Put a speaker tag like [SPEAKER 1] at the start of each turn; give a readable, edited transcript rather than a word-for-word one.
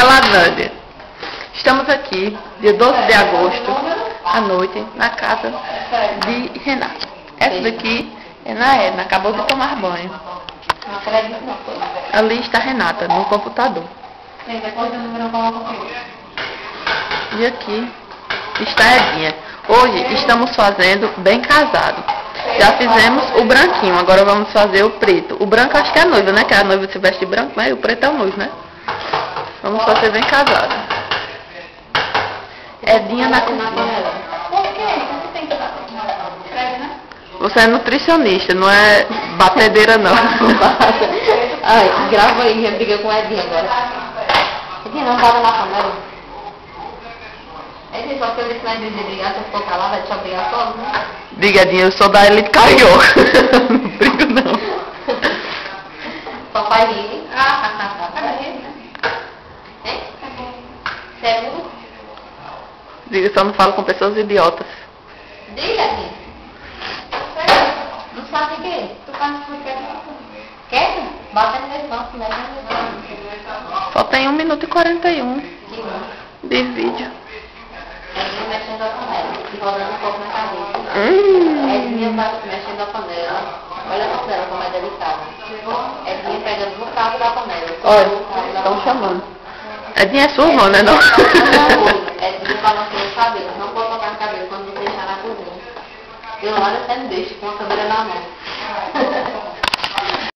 [SPEAKER 1] Novelanândia. Estamos aqui, dia 12 de agosto, à noite, na casa de Renata. Essa daqui é na Edna, acabou de tomar banho. Ali está Renata, no computador. E aqui está Edinha. Hoje estamos fazendo bem casado. Já fizemos o branquinho, agora vamos fazer o preto. O branco acho que é a noiva, né? Que a noiva se veste de branco, mas o preto é o noivo, né? Vamos fazer bem casado. Edinha na cozinha. Você é nutricionista, não é batedeira não.
[SPEAKER 2] Ai, grava aí, minha briga com a Edinha agora. Edinha, não fala na panela. Edinha, só que eu disse na Edinha de brigar, se eu for calada, vai te obrigar só, né?
[SPEAKER 1] Diga, Edinha, eu sou da Elite Carioca. Não brigo não.
[SPEAKER 2] Papai ri. Hein? Sério?
[SPEAKER 1] Diga, só não falo com pessoas idiotas.
[SPEAKER 2] Diga, Edinha. Não sabe o que? Tu faz o que quer? Bota nesse banco, né?
[SPEAKER 1] Só tem 1 minuto e 41 de vídeo.
[SPEAKER 2] Edinha mexendo a panela, e rodando um pouco na cabeça. Edinha mexendo a panela. Olha a panela como é delicada. Edinha pegando no cabo da panela.
[SPEAKER 1] Olha, estão chamando. Edinha é surra, né? Não?
[SPEAKER 2] Edinha balançando o cabelo. Não pode botar no cabelo quando você deixar na cozinha. Eu olho até me deixo com a câmera na mão.